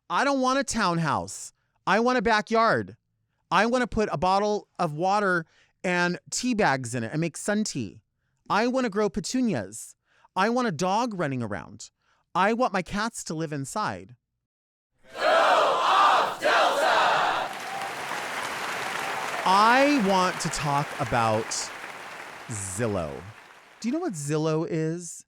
I don't want a townhouse. I want a backyard. I want to put a bottle of water and tea bags in it and make sun tea. I want to grow petunias. I want a dog running around. I want my cats to live inside. Go off, Delta! I want to talk about Zillow. Do you know what Zillow is?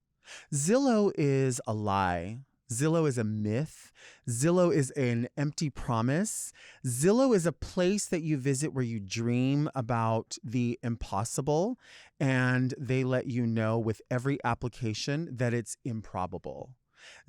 Zillow is a lie. Zillow is a myth. Zillow is an empty promise. Zillow is a place that you visit where you dream about the impossible, and they let you know with every application that it's improbable.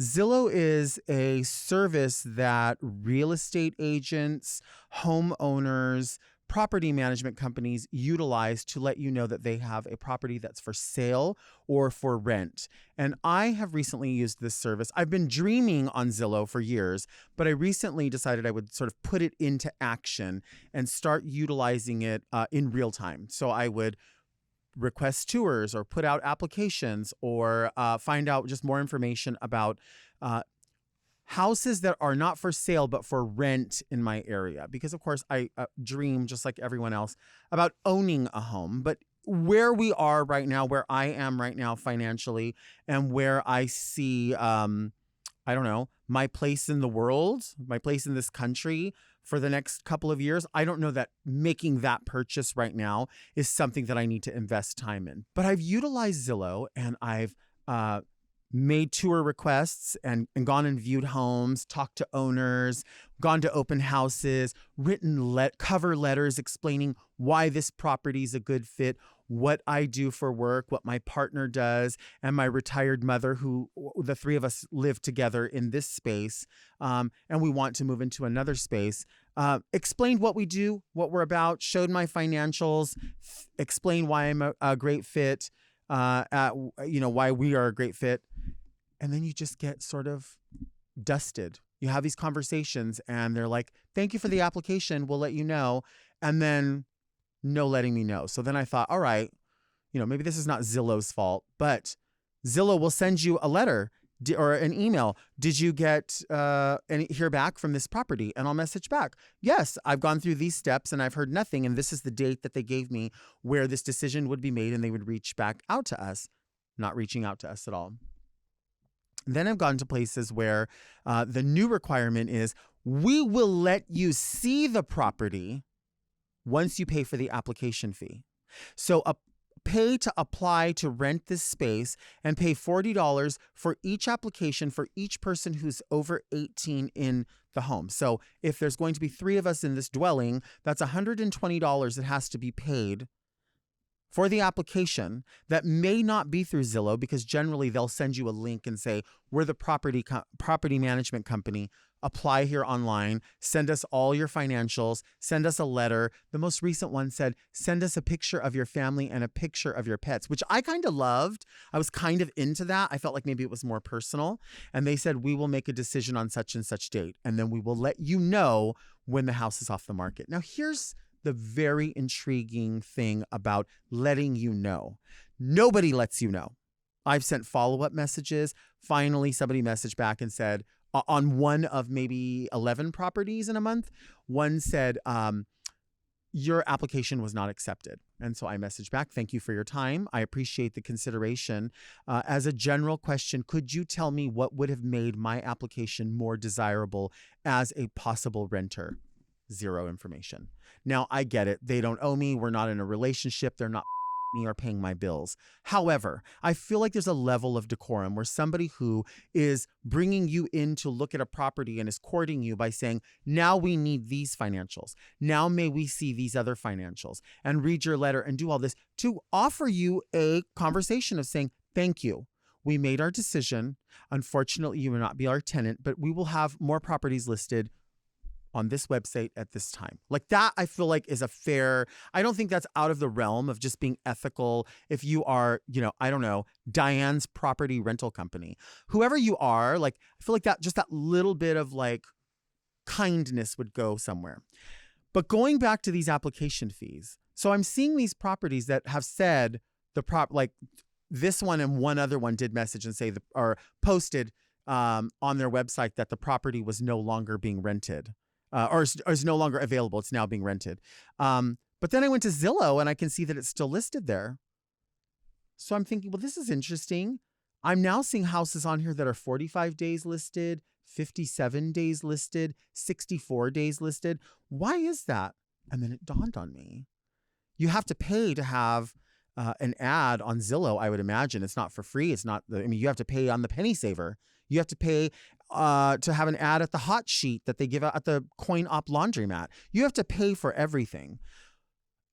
Zillow is a service that real estate agents, homeowners, property management companies utilize to let you know that they have a property that's for sale or for rent. And I have recently used this service. I've been dreaming on Zillow for years, but I recently decided I would sort of put it into action and start utilizing it in real time. So I would request tours or put out applications or find out just more information about houses that are not for sale but for rent in my area, because of course I dream just like everyone else about owning a home. But where we are right now, where I am right now financially, and where I see I don't know, my place in the world, my place in this country for the next couple of years, I don't know that making that purchase right now is something that I need to invest time in. But I've utilized Zillow, and I've made tour requests and gone and viewed homes, talked to owners, gone to open houses, written cover letters explaining why this property is a good fit, what I do for work, what my partner does, and my retired mother, who the three of us live together in this space, and we want to move into another space. Explained what we do, what we're about, showed my financials, explained why I'm a great fit, why we are a great fit. And then you just get sort of dusted. You have these conversations and they're like, thank you for the application. We'll let you know. And then no letting me know. So then I thought, all right, maybe this is not Zillow's fault, but Zillow will send you a letter or an email. Did you hear back from this property? And I'll message back. Yes, I've gone through these steps and I've heard nothing. And this is the date that they gave me where this decision would be made, and they would reach back out to us. Not reaching out to us at all. Then I've gone to places where the new requirement is we will let you see the property once you pay for the application fee. So pay to apply to rent this space and pay $40 for each application for each person who's over 18 in the home. So if there's going to be 3 of us in this dwelling, that's $120 that has to be paid for the application. That may not be through Zillow, because generally they'll send you a link and say, we're the property management company. Apply here online. Send us all your financials. Send us a letter. The most recent one said, send us a picture of your family and a picture of your pets, which I kind of loved. I was kind of into that. I felt like maybe it was more personal. And they said, we will make a decision on such and such date, and then we will let you know when the house is off the market. Now, here's the very intriguing thing about letting you know. Nobody lets you know. I've sent follow-up messages. Finally, somebody messaged back and said, on one of maybe 11 properties in a month, one said, your application was not accepted. And so I messaged back, thank you for your time. I appreciate the consideration. As a general question, could you tell me what would have made my application more desirable as a possible renter? Zero information. Now, I get it. They don't owe me. We're not in a relationship. They're not me or paying my bills. However, I feel like there's a level of decorum where somebody who is bringing you in to look at a property and is courting you by saying, now we need these financials. Now may we see these other financials, and read your letter and do all this to offer you a conversation of saying, thank you. We made our decision. Unfortunately, you will not be our tenant, but we will have more properties listed on this website at this time. Like that, I feel like is a fair, I don't think that's out of the realm of just being ethical. If you are, I don't know, Diane's property rental company, whoever you are, like, I feel like that, just that little bit of like kindness would go somewhere. But going back to these application fees. So I'm seeing these properties that have said like this one and one other one did message and say, or posted, on their website that the property was no longer being rented, or is no longer available. It's now being rented. But then I went to Zillow and I can see that it's still listed there. So I'm thinking, well, this is interesting. I'm now seeing houses on here that are 45 days listed, 57 days listed, 64 days listed. Why is that? And then it dawned on me. You have to pay to have an ad on Zillow, I would imagine. It's not for free. It's not, you have to pay on the penny saver. You have to pay to have an ad at the hot sheet that they give out at the coin op laundromat. You have to pay for everything.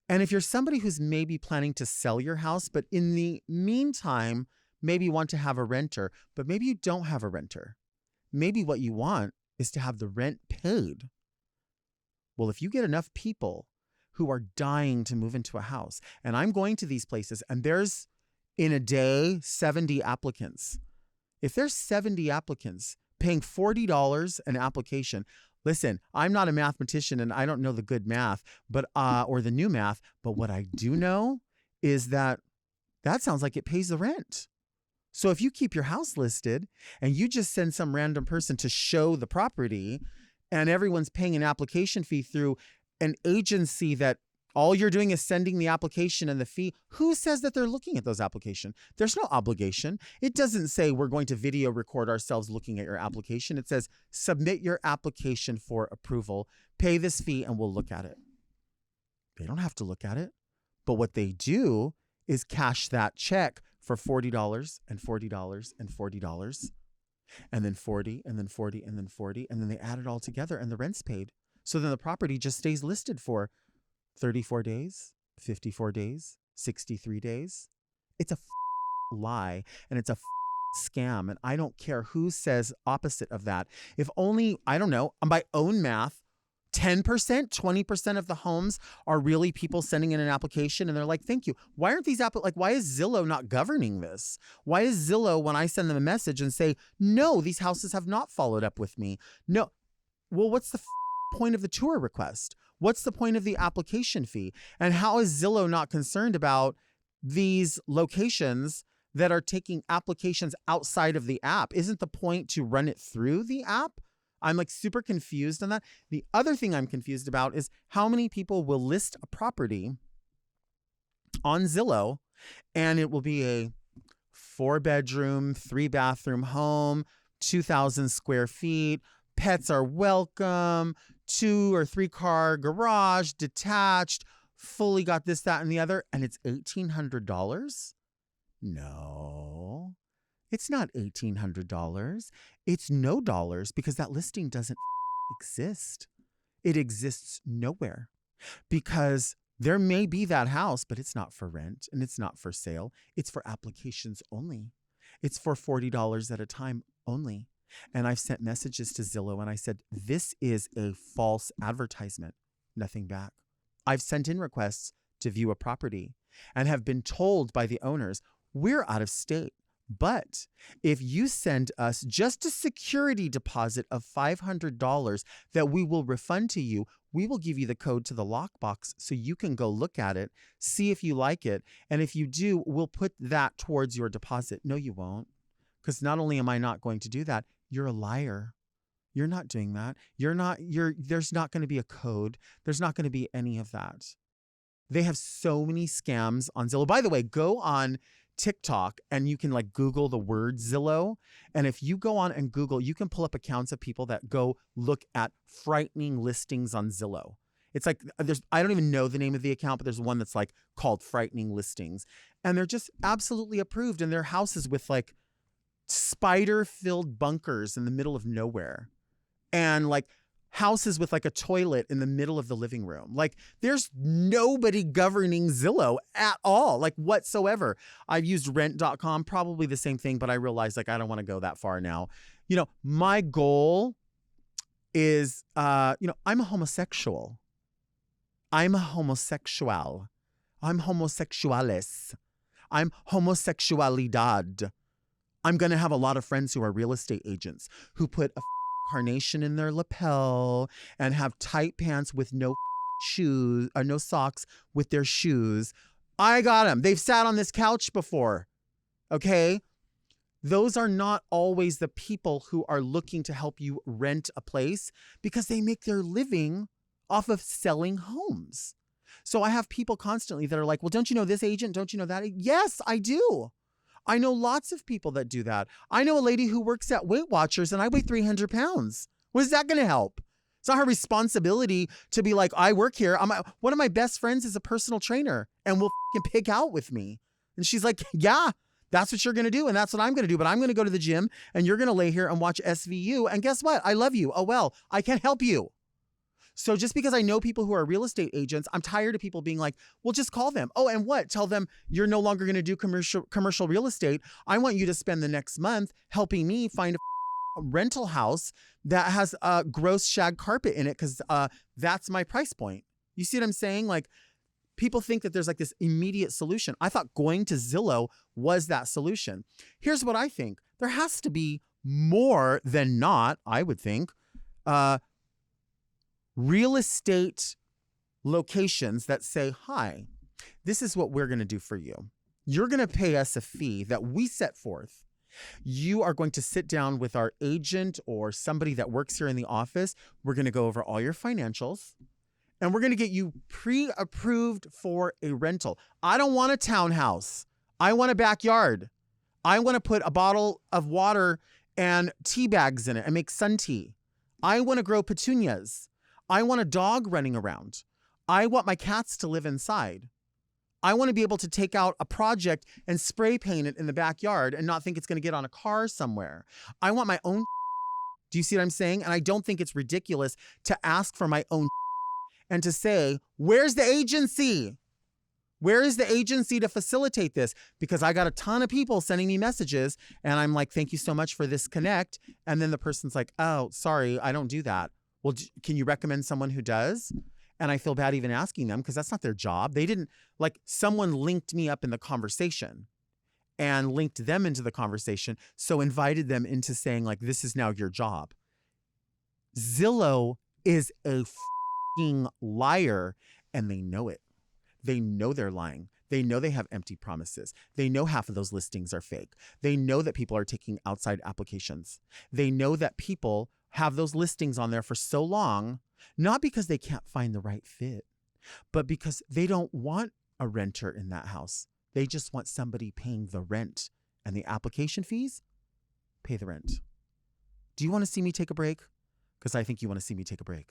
And if you're somebody who's maybe planning to sell your house, but in the meantime, maybe want to have a renter, but maybe you don't have a renter. Maybe what you want is to have the rent paid. Well, if you get enough people who are dying to move into a house, and I'm going to these places, and there's in a day 70 applicants. If there's 70 applicants paying $40 an application, listen, I'm not a mathematician and I don't know the good math, but or the new math, but what I do know is that sounds like it pays the rent. So if you keep your house listed and you just send some random person to show the property and everyone's paying an application fee through an agency that all you're doing is sending the application and the fee, who says that they're looking at those applications? There's no obligation. It doesn't say we're going to video record ourselves looking at your application. It says submit your application for approval, pay this fee, and we'll look at it. They don't have to look at it. But what they do is cash that check for $40 and $40 and $40 and then 40 and then 40 and then 40. And then they add it all together and the rent's paid. So then the property just stays listed for 34 days, 54 days, 63 days. It's a lie and it's a scam. And I don't care who says opposite of that. If only, I don't know, on my own math, 10%, 20% of the homes are really people sending in an application and they're like, thank you. Why aren't these why is Zillow not governing this? Why is Zillow, when I send them a message and say, no, these houses have not followed up with me? No. Well, what's the point of the tour request? What's the point of the application fee? And how is Zillow not concerned about these locations that are taking applications outside of the app? Isn't the point to run it through the app? I'm like super confused on that. The other thing I'm confused about is how many people will list a property on Zillow and it will be a 4-bedroom, 3-bathroom home, 2,000 square feet. Pets are welcome, 2 or 3 car garage, detached, fully got this, that, and the other. And it's $1,800. No, it's not $1,800. It's no dollars because that listing doesn't exist. It exists nowhere because there may be that house, but it's not for rent and it's not for sale. It's for applications only. It's for $40 at a time only. And I've sent messages to Zillow and I said, this is a false advertisement. Nothing back. I've sent in requests to view a property and have been told by the owners, we're out of state. But if you send us just a security deposit of $500 that we will refund to you, we will give you the code to the lockbox so you can go look at it, see if you like it. And if you do, we'll put that towards your deposit. No, you won't. Because not only am I not going to do that, you're a liar. You're not doing that. There's not going to be a code. There's not going to be any of that. They have so many scams on Zillow. By the way, go on TikTok and you can like Google the word Zillow. And if you go on and Google, you can pull up accounts of people that go look at frightening listings on Zillow. It's like I don't even know the name of the account, but there's one that's like called frightening listings. And they're just absolutely approved. And they're houses with like spider-filled bunkers in the middle of nowhere. And like houses with like a toilet in the middle of the living room. Like there's nobody governing Zillow at all, like whatsoever. I've used rent.com, probably the same thing, but I realized like I don't want to go that far now. You know, my goal is, I'm a homosexual. I'm a homosexual. I'm homosexualis. I'm homosexualidad. I'm going to have a lot of friends who are real estate agents who put a carnation in their lapel and have tight pants with no shoes or no socks with their shoes. I got them. They've sat on this couch before. Okay. those are not always the people who are looking to help you rent a place because they make their living off of selling homes. So I have people constantly that are like, well, don't you know this agent? Don't you know that? Yes, I do. I know lots of people that do that. I know a lady who works at Weight Watchers and I weigh 300 pounds. What is that going to help? It's not her responsibility to be like, I work here. One of my best friends is a personal trainer and will pick out with me. And she's like, yeah, that's what you're going to do. And that's what I'm going to do. But I'm going to go to the gym and you're going to lay here and watch SVU. And guess what? I love you. Oh, well, I can't help you. So just because I know people who are real estate agents, I'm tired of people being like, well, just call them. Oh, and what? Tell them you're no longer going to do commercial real estate. I want you to spend the next month helping me find a rental house that has a gross shag carpet in it because that's my price point. You see what I'm saying? Like, people think that there's like this immediate solution. I thought going to Zillow was that solution. Here's what I think. There has to be more than not, I would think, real estate locations that say, hi, this is what we're going to do for you. You're going to pay us a fee that we set forth. You are going to sit down with our agent or somebody that works here in the office. We're going to go over all your financials and we're going to get you pre-approved for a rental. I don't want a townhouse. I want a backyard. I want to put a bottle of water and tea bags in it and make sun tea. I want to grow petunias. I want a dog running around. I want my cats to live inside. I want to be able to take out a project and spray paint it in the backyard and not think it's going to get on a car somewhere. I want my own. Do you see what I'm saying? And I don't think it's ridiculous to ask for my own and to say, where's the agency? Where is the agency to facilitate this? Because I got a ton of people sending me messages and I'm like, thank you so much for this connect. And then the person's like, oh, sorry, I don't do that. Well, can you recommend someone who does? And I feel bad even asking them because that's not their job. They didn't, like, someone linked me up in the conversation and linked them into the conversation. So invited them into saying, like, this is now your job. Zillow is a f***ing liar and they know it. They know they're lying. They know they have empty promises. They know half of those listings are fake. They know that people are taking outside applications. They know that people have those listings on there for so long, not because they can't find the right fit, but because they don't want a renter in that house. They just want somebody paying the rent and the application fees, pay the rent. Do you want to see me take a break? Because I think you want to see me take a break.